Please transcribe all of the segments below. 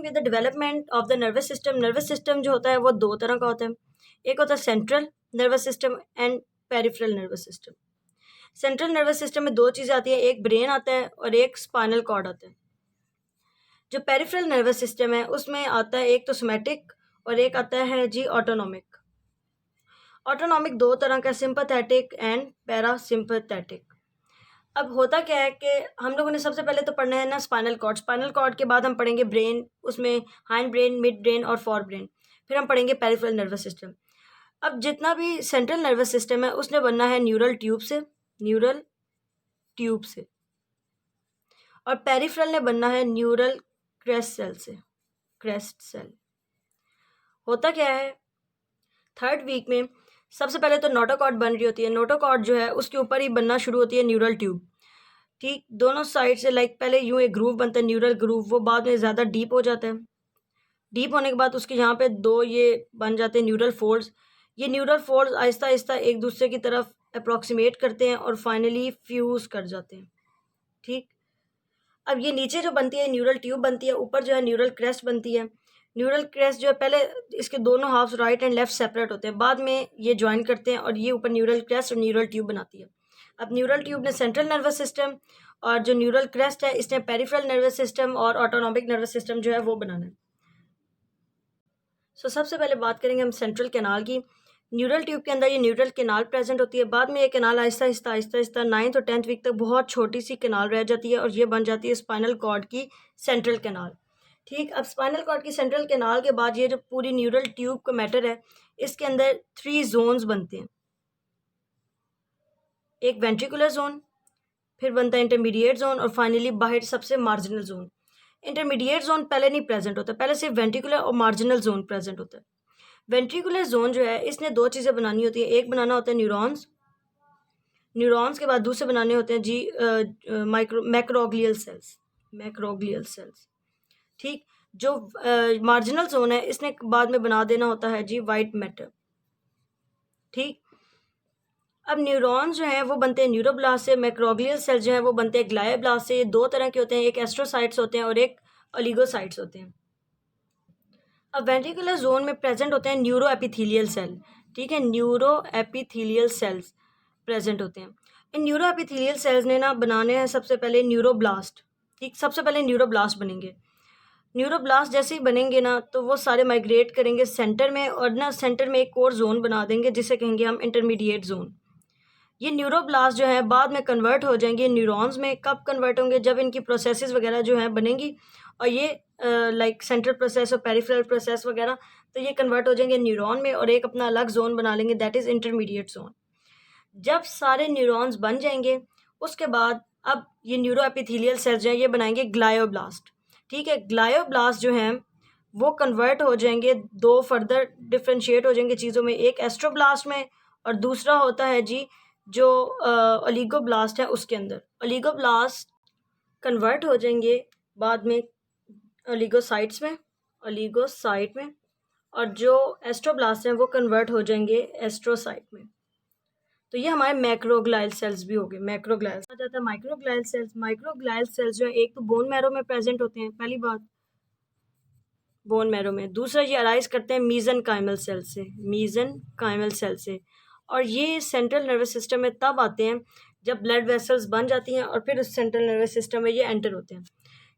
Starting with the development of the nervous system जो होता है वो दो तरह का होता है। एक होता है central nervous system and peripheral nervous system. Central nervous system में दो चीज़ें आती हैं, एक ब्रेन आता है और एक स्पाइनल कॉर्ड आता है। जो पेरिफेरल नर्वस सिस्टम है उसमें आता है एक तो सोमैटिक और एक आता है जी ऑटोनॉमिक। ऑटोनॉमिक दो तरह का, सिंपैथेटिक एंड पैरासिम्पैथेटिक। अब होता क्या है कि हम लोगों ने सबसे पहले तो पढ़ना है ना स्पाइनल कॉर्ड के बाद हम पढ़ेंगे ब्रेन, उसमें हाइंड ब्रेन, मिड ब्रेन और फोर ब्रेन, फिर हम पढ़ेंगे पेरिफेरल नर्वस सिस्टम। अब जितना भी सेंट्रल नर्वस सिस्टम है उसने बनना है न्यूरल ट्यूब से, और पेरिफेरल ने बनना है न्यूरल क्रेस्ट सेल। होता क्या है, थर्ड वीक में सबसे पहले तो नोटोकॉर्ड बन रही होती है। नोटोकॉर्ड जो है उसके ऊपर ही बनना शुरू होती है न्यूरल ट्यूब। ठीक, दोनों साइड से लाइक पहले यूं एक ग्रूव बनता है न्यूरल ग्रूव, वो बाद में ज़्यादा डीप हो जाता है। डीप होने के बाद उसके यहाँ पे दो ये बन जाते हैं न्यूरल फोल्ड्स। ये न्यूरल फोल्ड्स आहिस्ता आहिस्ता एक दूसरे की तरफ अप्रॉक्सीमेट करते हैं और फाइनली फ्यूज़ कर जाते हैं। ठीक, अब ये नीचे जो बनती है न्यूरल ट्यूब बनती है, ऊपर जो है न्यूरल क्रेस्ट बनती है। न्यूरल क्रेस्ट जो है पहले इसके दोनों halves right and left separate होते हैं, बाद में ये ज्वाइन करते हैं और ये ऊपर न्यूरल क्रेस्ट और न्यूरल ट्यूब बनाती है। अब न्यूरल ट्यूब ने सेंट्रल नर्वस सिस्टम और जो न्यूरल क्रेस्ट है इसने पेरिफेरल नर्वस सिस्टम और ऑटोनॉमिक नर्वस सिस्टम जो है वो बनाना है। सबसे पहले बात करेंगे हम सेंट्रल कैनाल की। न्यूरल ट्यूब के अंदर ये न्यूरल कैनाल प्रेजेंट होती है, बाद में ये कैनाल आहिस्ता आहिस्ता 9th और 10th वीक तक बहुत छोटी सी कैनाल रह जाती है और ये बन जाती है स्पाइनल कॉर्ड की सेंट्रल कैनाल। ठीक, अब स्पाइनल कॉर्ड की सेंट्रल कैनाल के बाद ये जो पूरी न्यूरल ट्यूब का मैटर है इसके अंदर 3 जोन्स बनते हैं। एक वेंट्रिकुलर जोन, फिर बनता है इंटरमीडिएट जोन और फाइनली बाहर सबसे मार्जिनल जोन। इंटरमीडिएट जोन पहले नहीं प्रेजेंट होता, पहले सिर्फ वेंट्रिकुलर और मार्जिनल जोन प्रेजेंट होता है। वेंट्रिकुलर जोन जो है इसने दो चीज़ें बनानी होती है, एक बनाना होता है न्यूरॉन्स के बाद दूसरे बनाने होते हैं जी मैक्रोग्लियल सेल्स। ठीक, जो मार्जिनल जोन है इसने बाद में बना देना होता है जी वाइट मैटर। ठीक, अब न्यूरॉन्स जो हैं वो बनते हैं न्यूरोब्लास्ट से, मैक्रोग्लियल सेल्स जो हैं वो बनते हैं ग्लायोब्लास्ट से। ये दो तरह के होते हैं, एक एस्ट्रोसाइट्स होते हैं और एक ओलिगोसाइट्स होते हैं। अब वेंट्रिकुलर जोन में प्रेजेंट होते हैं न्यूरो एपिथेलियल सेल। ठीक है, न्यूरो एपिथेलियल सेल्स प्रेजेंट होते हैं। इन न्यूरो एपिथेलियल सेल्स ने ना बनाने हैं सबसे पहले न्यूरोब्लास्ट। ठीक, सबसे पहले न्यूरोब्लास्ट बनेंगे। न्यूरोब्लास्ट जैसे ही बनेंगे ना तो वो सारे माइग्रेट करेंगे सेंटर में, और ना सेंटर में एक और जोन बना देंगे जिसे कहेंगे हम इंटरमीडिएट जोन। ये न्यूरोब्लास्ट जो है बाद में कन्वर्ट हो जाएंगे न्यूरॉन्स में। कब कन्वर्ट होंगे, जब इनकी प्रोसेसेस वगैरह जो हैं बनेंगी और ये लाइक सेंट्रल प्रोसेस और पेरिफेरल प्रोसेस वगैरह, तो ये कन्वर्ट हो जाएंगे न्यूरॉन में और एक अपना अलग जोन बना लेंगे, दैट इज़ इंटरमीडिएट जोन। जब सारे न्यूरॉन्स बन जाएंगे उसके बाद अब ये न्यूरो एपिथेलियल सेल्स जो हैं ये बनाएंगे ग्लायोब्लास्ट। ठीक है, ग्लायोब्लास्ट जो हैं वो कन्वर्ट हो जाएंगे, दो फर्दर डिफ्रेंशिएट हो जाएंगे चीज़ों में, एक एस्ट्रोब्लास्ट में और दूसरा होता है जी जो ओलिगोब्लास्ट है उसके अंदर। ओलिगोब्लास्ट कन्वर्ट हो जाएंगे बाद में ओलिगोसाइट में, और जो एस्ट्रोब्लास्ट हैं वो कन्वर्ट हो जाएंगे एस्ट्रोसाइट में। तो ये हमारे मैक्रोग्लायल सेल्स भी हो गए। मैक्रोग्लायल आ जाता है माइक्रोग्लायल सेल्स जो है एक तो बोन मैरो में प्रेजेंट होते हैं, पहली बात बोन मैरो में, दूसरा ये अराइज करते हैं मीजनकाइमल सेल से, और ये सेंट्रल नर्वस सिस्टम में तब आते हैं जब ब्लड वेसल्स बन जाती हैं और फिर उस सेंट्रल नर्वस सिस्टम में ये एंटर होते हैं।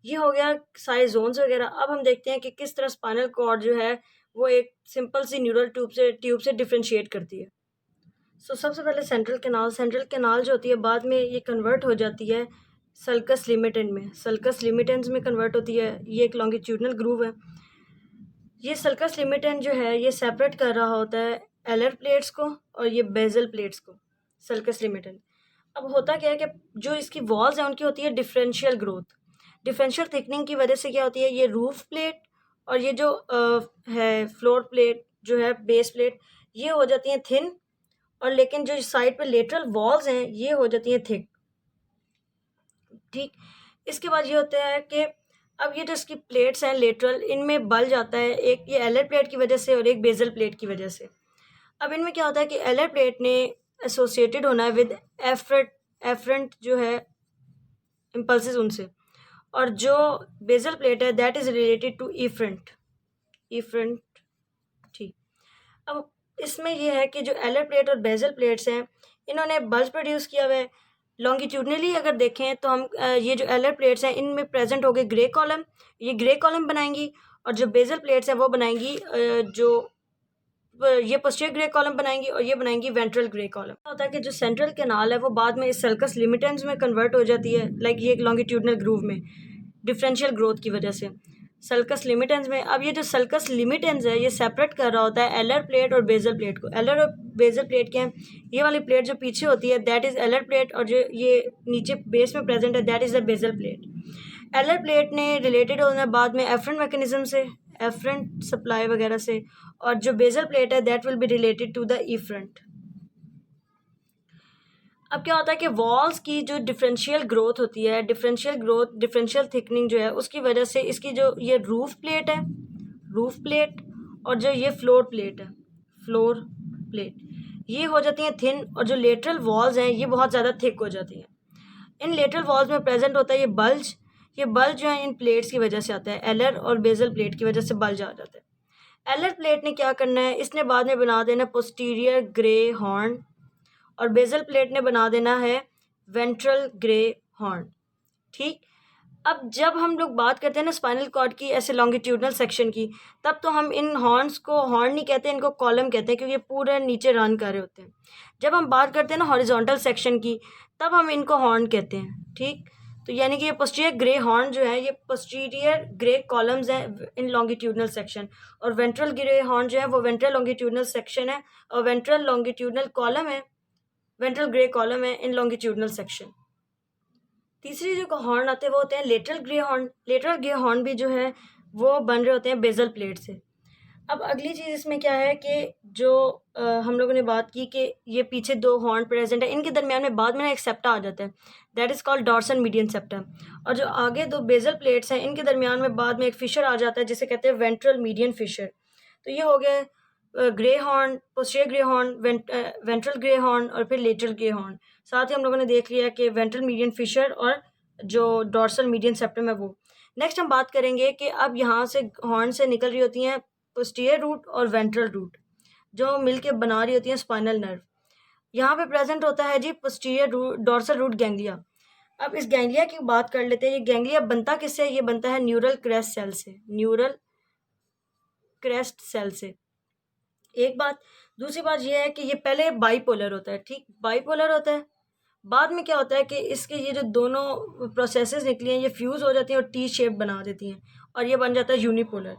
ये हो गया सारे जोन्स वगैरह। अब हम देखते हैं कि किस तरह स्पाइनल कॉर्ड जो है वो एक सिंपल सी न्यूरल ट्यूब से डिफ्रेंशिएट करती है। सबसे पहले सेंट्रल कैनाल जो होती है बाद में ये कन्वर्ट हो जाती है सल्कस लिमिटेंस में कन्वर्ट होती है। ये एक लॉन्गिट्यूडनल ग्रूव है। ये सल्कस लिमिटेंस जो है ये सेपरेट कर रहा होता है एलर प्लेट्स को और ये बेजल प्लेट्स को, सल्कस लिमिटेंस। अब होता क्या है कि जो इसकी वॉल्स हैं उनकी होती है डिफरेंशियल थिकनिंग की वजह से क्या होती है, ये रूफ प्लेट और ये जो है फ्लोर प्लेट जो है बेस प्लेट, ये हो जाती हैं थिन, और लेकिन जो साइड पे लेटरल वॉल्स हैं ये हो जाती हैं थिक। ठीक, इसके बाद ये होता है कि अब ये जो इसकी प्लेट्स हैं लेटरल, इनमें बल जाता है, एक ये एलर प्लेट की वजह से और एक बेजल प्लेट की वजह से। अब इनमें क्या होता है कि एलर प्लेट ने एसोसिएटेड होना है विद एफरेंट जो है इम्पल्सेस उनसे, और जो बेसल प्लेट है that is related to efferent. ठीक। अब इसमें ये है कि जो एलर प्लेट और बेसल प्लेट्स हैं इन्होंने बल्ब प्रोड्यूस किया हुआ है। लॉन्गिट्यूडनली अगर देखें तो हम ये जो एलर प्लेट्स हैं इनमें प्रेजेंट हो गए ग्रे कॉलम, ये ग्रे कॉलम बनाएंगी, और जो बेसल प्लेट्स हैं वो बनाएंगी ये पोस्टीरियर ग्रे कॉलम बनाएंगी और ये बनाएंगी वेंट्रल ग्रे कॉलम। होता है कि जो सेंट्रल कैनाल है वो बाद में इस सल्कस लिमिटेंस में कन्वर्ट हो जाती है, लाइक ये एक लॉन्गिट्यूडनल ग्रूव में डिफरेंशियल ग्रोथ की वजह से सल्कस लिमिटेंस में। अब ये जो सल्कस लिमिटेंस है ये सेपरेट कर रहा होता है एलर प्लेट और बेसल प्लेट को। एलर और बेसल प्लेट क्या है, ये वाली प्लेट जो पीछे होती है दैट इज़ एलर प्लेट, और जो ये नीचे बेस में प्रेजेंट है that is the basal plate. Alar plate ने रिलेटेड होना बाद में एफरेंट मैकेनिज्म से, एफरेंट सप्लाई वगैरह से, और जो बेसल प्लेट है that will be related to the efferent. अब क्या होता है कि वॉल्स की जो डिफरेंशियल ग्रोथ होती है, डिफरेंशियल थिकनिंग जो है उसकी वजह से इसकी जो ये रूफ प्लेट और जो ये फ्लोर प्लेट ये हो जाती हैं थिन, और जो लेटरल वॉल्स हैं ये बहुत ज़्यादा थिक हो जाती हैं। इन लेटरल वॉल्स में प्रेजेंट होता है ये बल्ज जो है इन प्लेट्स की वजह से आता है, एलर और बेसल प्लेट की वजह से बल्ज आ जाता है। एलर प्लेट ने क्या करना है, इसने बाद में बना देना पोस्टीरियर ग्रे हॉर्न, और बेसल प्लेट ने बना देना है वेंट्रल ग्रे हॉर्न। ठीक। अब जब हम लोग बात करते हैं ना स्पाइनल कॉर्ड की ऐसे लॉन्गिट्यूडनल सेक्शन की, तब तो हम इन हॉर्न्स को हॉर्न नहीं कहते, इनको कॉलम कहते हैं, क्योंकि ये पूरे नीचे रन कर रहे होते हैं। जब हम बात करते हैं ना हॉरिजॉन्टल सेक्शन की, तब हम इनको हॉर्न कहते हैं। ठीक। तो यानी कि ये पोस्टीरियर ग्रे हॉर्न जो है ये पोस्टीरियर ग्रे कॉलम्स हैं इन लॉन्गिट्यूडनल सेक्शन, और वेंट्रल ग्रे हॉर्न जो है वो वेंट्रल लॉन्गिट्यूडनल सेक्शन है, और वेंट्रल ग्रे कॉलम है इन लॉन्गिट्यूडनल सेक्शन। तीसरी जो हॉर्न आते हैं वो होते हैं लेटरल ग्रे हॉर्न भी जो है वो बन रहे होते हैं बेसल प्लेट से। अब अगली चीज़ इसमें क्या है कि जो हम लोगों ने बात की कि ये पीछे दो हॉर्न प्रेजेंट है, इनके दरमियान में बाद में एक सेप्टा आ जाता है that is called dorsal median septa, और जो आगे दो बेसल प्लेट्स हैं इनके दरमियान में बाद में एक फिशर आ जाता है जिसे कहते हैं वेंट्रल मीडियन फिशर। तो ये हो गया grey horn, posterior grey horn, ventral grey horn और फिर लेटरल ग्रे हॉर्न। साथ ही हम लोगों ने देख लिया कि वेंट्रल मीडियन फिशर और जो डॉर्सल मीडियन सेप्टम है वो। नेक्स्ट हम बात करेंगे कि अब यहाँ से हॉर्न से निकल रही होती हैं पोस्टीरियर रूट और वेंट्रल रूट जो मिलके बना रही होती हैं स्पाइनल नर्व। यहाँ पे प्रेजेंट होता है जी पोस्टीरियर डॉर्सल रूट गैंग्लिया। अब इस गैंग्लिया की बात कर लेते हैं। ये गैंग्लिया बनता किससे, ये बनता है न्यूरल क्रेस्ट सेल से। एक बात। दूसरी बात यह है कि ये पहले बाईपोलर होता है। ठीक, बाईपोलर होता है, बाद में क्या होता है कि इसके ये जो दोनों प्रोसेसेस निकली हैं ये फ्यूज़ हो जाती हैं और टी शेप बना देती हैं और ये बन जाता है यूनिपोलर।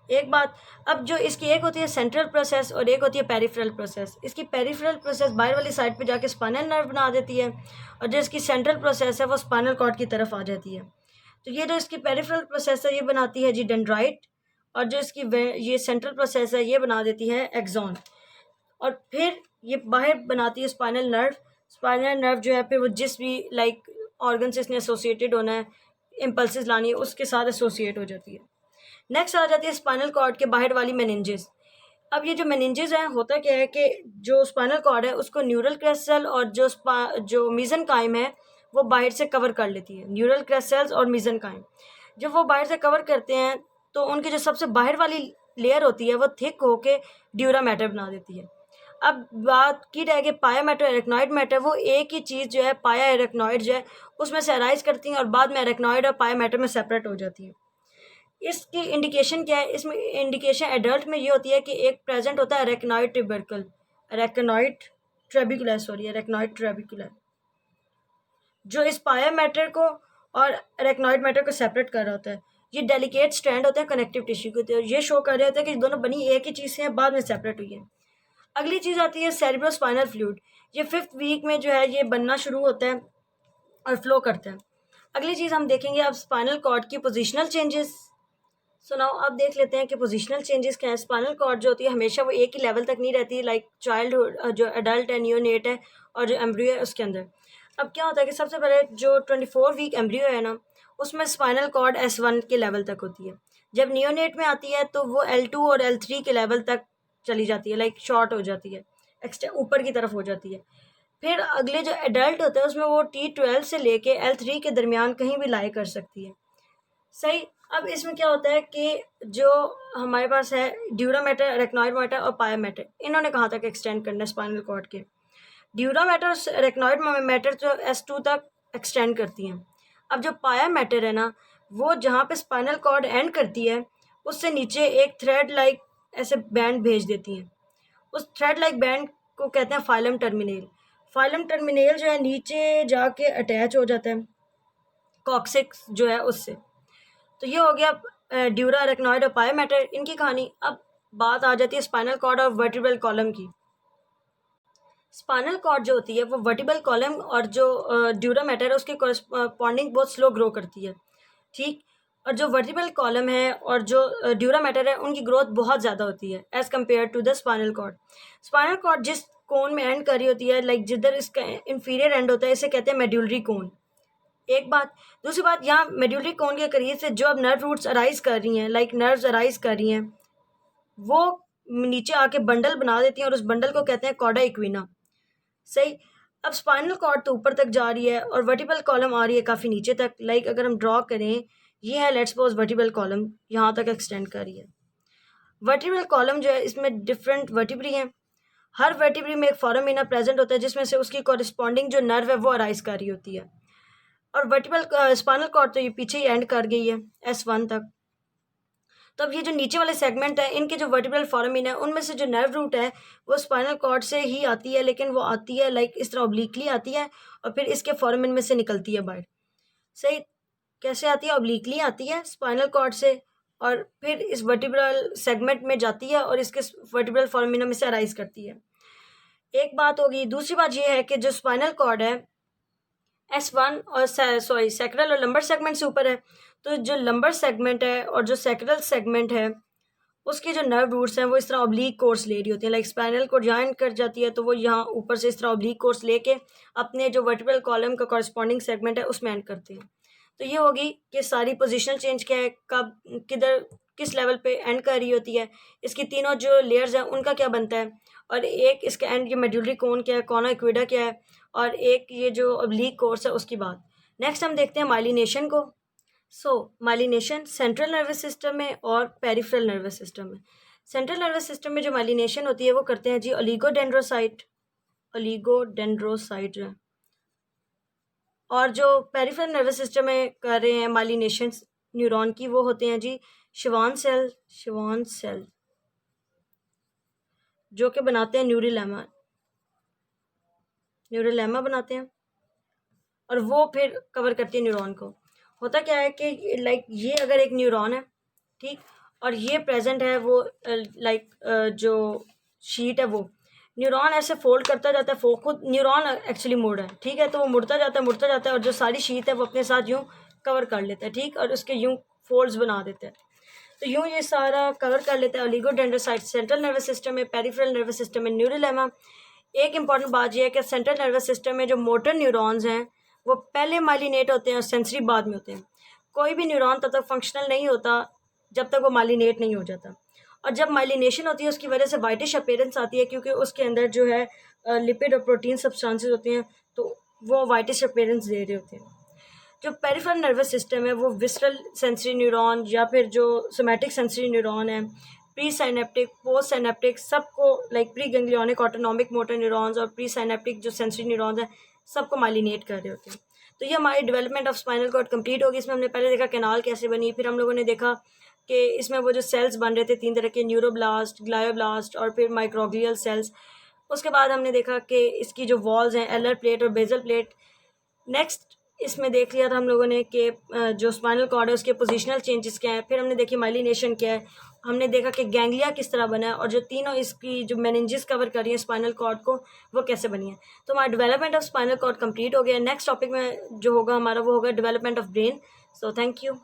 एक बात। अब जो इसकी एक होती है सेंट्रल प्रोसेस और एक होती है पेरिफेरल प्रोसेस। इसकी पेरिफेरल प्रोसेस बाहर वाली साइड पे जाके स्पाइनल नर्व बना देती है, और जो इसकी सेंट्रल प्रोसेस है वो स्पाइनल कॉर्ड की तरफ आ जाती है। तो ये जो इसकी पेरिफेरल प्रोसेस है ये बनाती है जी डेंड्राइट, और जो इसकी ये सेंट्रल प्रोसेस है ये बना देती है एक्सॉन, और फिर ये बाहर बनाती है स्पाइनल नर्व जो है फिर वो जिस भी लाइक ऑर्गन से इसने एसोसिएटेड होना है, इम्पल्सेस लानी है, उसके साथ एसोसिएट हो जाती है। नेक्स्ट आ जाती है स्पाइनल कॉर्ड के बाहर वाली मेनिंजेस। अब ये जो मेनिंजेस हैं होता क्या है कि जो स्पाइनल कॉर्ड है उसको न्यूरल क्रेस्ट सेल और जो मीज़ेनकाइम है वो बाहर से कवर कर लेती है। न्यूरल क्रेस्ट सेल्स और मीज़ेनकाइम जब वो बाहर से कवर करते हैं तो उनकी जो सबसे बाहर वाली लेयर होती है वो थिक होके ड्यूरा मैटर बना देती है। अब बात की रह गई पाया मैटर एरेक्नॉइड मैटर, वो एक ही चीज़ जो है पाया एरेक्नॉइड जो है उसमें से अराइज करती हैं और बाद में एरेक्नॉइड और पाया मैटर में सेपरेट हो जाती है। इसकी इंडिकेशन क्या है, इसमें इंडिकेशन एडल्ट में ये होती है कि एक प्रेजेंट होता है एरेक्नॉइड ट्रेबिकुलर जो इस पाया मैटर को और एरेक्नॉइड मैटर को सेपरेट कर रहा होता है। ये डेलिकेट स्ट्रैंड होते हैं कनेक्टिव टिश्यू के, तो ये शो कर रहे होते हैं कि दोनों बनी एक ही चीज़ से हैं, बाद में सेपरेट हुई है। अगली चीज़ आती है सेरेब्रोस्पाइनल फ्लूइड। ये 5th वीक में जो है ये बनना शुरू होता है और फ्लो करता है। अगली चीज़ हम देखेंगे अब स्पाइनल कॉर्ड की पोजिशनल चेंजेस। सुनाओ अब देख लेते हैं कि पोजिशनल चेंजेस क्या है। स्पाइनल कॉर्ड जो होती है हमेशा वो एक ही लेवल तक नहीं रहती, लाइक चाइल्डहुड जो एडल्ट है, नियोनेट है और जो एम्ब्रियो है उसके अंदर। अब क्या होता है कि सबसे पहले जो 24 वीक एम्ब्रियो है ना उसमें स्पाइनल कॉर्ड S1 के लेवल तक होती है। जब नियोनेट में आती है तो वो L2 और L3 के लेवल तक चली जाती है, लाइक शॉर्ट हो जाती है, ऊपर की तरफ हो जाती है। फिर अगले जो एडल्ट होता है उसमें वो T12 से लेके L3 के दरमियान कहीं भी लाई कर सकती है। सही। अब इसमें क्या होता है कि जो हमारे पास है ड्यूरा मैटर, अरेक्नॉइड मैटर और पाया मैटर, इन्होंने कहाँ तक एक्सटेंड करना है स्पाइनल कॉर्ड के? ड्यूरा मैटर और अरेक्नॉइड मैटर जो S2 तक एक्सटेंड करती हैं। अब जो पाया मैटर है ना, वो जहाँ पे स्पाइनल कॉर्ड एंड करती है उससे नीचे एक थ्रेड लाइक ऐसे बैंड भेज देती हैं। उस थ्रेड लाइक बैंड को कहते हैं फाइलम टर्मिनेल। फाइलम टर्मिनेल जो है नीचे जाके अटैच हो जाता है कॉक्सिक्स जो है उससे। तो ये हो गया ड्यूरा, अरेक्नॉइड और पाया मैटर, इनकी कहानी। अब बात आ जाती है स्पाइनल कॉर्ड और वर्टिब्रल कॉलम की। स्पाइनल कॉर्ड जो होती है वो वर्टिब्रल कॉलम और जो ड्यूरा मैटर है उसके कॉरस्पॉन्डिंग बहुत स्लो ग्रो करती है, ठीक। और जो वर्टिब्रल कॉलम है और जो ड्यूरा मैटर है उनकी ग्रोथ बहुत ज़्यादा होती है as compared to the spinal cord. Spinal cord जिस कोन में एंड कर रही होती है, लाइक जिधर इसका इंफीरियर एंड होता है, इसे कहते हैं मेड्यूलरी कोन। एक बात। दूसरी बात, यहाँ मेड्यूलरी कोन के करीब से जो अब नर्व रूट्स अराइज कर रही हैं, लाइक नर्व्स अराइज कर रही हैं, वो नीचे आके बंडल बना देती हैं और उस बंडल को कहते हैं कॉर्डा इक्विना, सही। अब स्पाइनल कॉर्ड तो ऊपर तक जा रही है और वर्टिब्रल कॉलम आ रही है काफ़ी नीचे तक। लाइक अगर हम ड्रॉ करें, ये है लेट्स सपोज वर्टिब्रल कॉलम यहाँ तक एक्सटेंड कर रही है। वर्टिब्रल कॉलम जो है इसमें डिफरेंट वर्टिब्री हैं। हर वर्टिब्री में एक फोरामिना प्रेजेंट होता है जिसमें से उसकी कॉरस्पॉन्डिंग जो नर्व है वो अराइज कर रही होती है। और वर्टिब्रल स्पाइनल कॉर्ड तो ये पीछे ही एंड कर गई है S1 तक। तो अब ये जो नीचे वाले सेगमेंट है, इनके जो वर्टिब्रल फोरामिना है उनमें से जो नर्व रूट है वो स्पाइनल कॉर्ड से ही आती है, लेकिन वो आती है लाइक इस तरह ऑब्लिकली आती है और फिर इसके फोरामिन में से निकलती है बाहर, सही। कैसे आती है? ऑब्लिकली आती है स्पाइनल कॉर्ड से और फिर इस वर्टिब्रल सेगमेंट में जाती है और इसके वर्टिब्रल फोरामिना में से अराइज करती है। एक बात होगी। दूसरी बात ये है कि जो स्पाइनल कॉर्ड है S1 और सैक्रल और लंबर सेगमेंट से ऊपर है, तो जो लंबर सेगमेंट है और जो सैक्रल सेगमेंट है उसके जो नर्व रूट्स हैं वो इस तरह ऑब्लिक कोर्स ले रही होती हैं। लाइक स्पाइनल को जॉइन कर जाती है तो वो यहाँ ऊपर से इस तरह ऑब्लिक कोर्स लेके अपने जो वर्टिब्रल कॉलम का कॉरस्पॉन्डिंग सेगमेंट है उसमें एंड करते हैं। तो ये होगी कि सारी पोजिशनल चेंज क्या है, कब किधर किस लेवल पे एंड कर रही होती है, इसकी तीनों जो लेयर्स हैं उनका क्या बनता है, और एक इसका एंड ये मेड्यूलरी कोन क्या है, कॉना इक्विडा क्या है, और एक ये जो ऑब्लिक कोर्स है उसकी बात। नेक्स्ट हम देखते हैं माइलिनेशन को। माइलिनेशन सेंट्रल नर्वस सिस्टम में और पेरिफेरल नर्वस सिस्टम में। सेंट्रल नर्वस सिस्टम में जो माइलिनेशन होती है वो करते हैं जी ओलिगोडेंड्रोसाइट है। और जो पेरिफेरल नर्वस सिस्टम में कर रहे हैं माइलिनेशन न्यूरॉन की, वो होते हैं जी शिवान सेल जो कि बनाते हैं न्यूरोलेमा बनाते हैं और वो फिर कवर करती है न्यूरॉन को। होता क्या है कि लाइक ये अगर एक न्यूरॉन है, ठीक, और ये प्रेजेंट है वो लाइक जो शीट है वो न्यूरॉन ऐसे फोल्ड करता जाता है, खुद न्यूरॉन एक्चुअली मुड़ है, ठीक है, तो वो मुड़ता जाता है और जो सारी शीट है वो अपने साथ यूँ कवर कर लेता है, ठीक, और उसके यूँ फोल्ड्स बना देता है। तो यूँ ये सारा कवर कर लेता है ओलिगोडेंड्रोसाइट सेंट्रल नर्वस सिस्टम में, पेरिफेरल नर्वस सिस्टम में न्यूरोलेमा। एक इंपॉर्टेंट बात यह है कि सेंट्रल नर्वस सिस्टम में जो मोटर न्यूरॉन्स हैं वो पहले माइलिनेट होते हैं और सेंसरी बाद में होते हैं। कोई भी न्यूरॉन तब तक फंक्शनल नहीं होता जब तक वो माइलिनेट नहीं हो जाता, और जब माइलिनेशन होती है उसकी वजह से वाइटिश अपीयरेंस आती है क्योंकि उसके अंदर जो है लिपिड और प्रोटीन सब्सटेंसेस होते हैं, तो वो वाइटिश अपीयरेंस दे रहे होते हैं। जो पेरिफेरल नर्वस सिस्टम है वो विसरल सेंसरी न्यूरॉन या फिर जो सोमैटिक सेंसरी न्यूरॉन है, प्री साइनेप्टिक, पोस्ट साइनेप्टिक, सबको like pre ganglionic autonomic motor neurons और प्री साइनेप्टिक जो सेंसरी न्यूरॉन्स हैं सबको माइलिनेट कर रहे होते हैं। तो ये हमारी development of spinal cord complete होगी। इसमें हमने पहले देखा कैनाल कैसे बनी, फिर हम लोगों ने देखा कि इसमें वो जो सेल्स बन रहे थे 3 तरह के, न्यूरोब्लास्ट, ग्लायोब्लास्ट और फिर माइक्रोग्लियल सेल्स। उसके बाद हमने देखा कि इसकी जो वॉल्स हैं एलर प्लेट और बेजल प्लेट। नेक्स्ट इसमें देख लिया था हम लोगों ने कि जो स्पाइनल कॉर्ड है उसके पोजिशनल चेंजेस क्या है, फिर हमने देखी माइलिनेशन क्या है, हमने देखा कि गैंग्लिया किस तरह बना है और जो तीनों इसकी जो मेनिंजेस कवर कर रही हैं स्पाइनल कॉर्ड को वो कैसे बनी है। तो हमारा development of spinal cord complete हो गया। नेक्स्ट टॉपिक में जो होगा हमारा वो होगा development of brain. So thank you.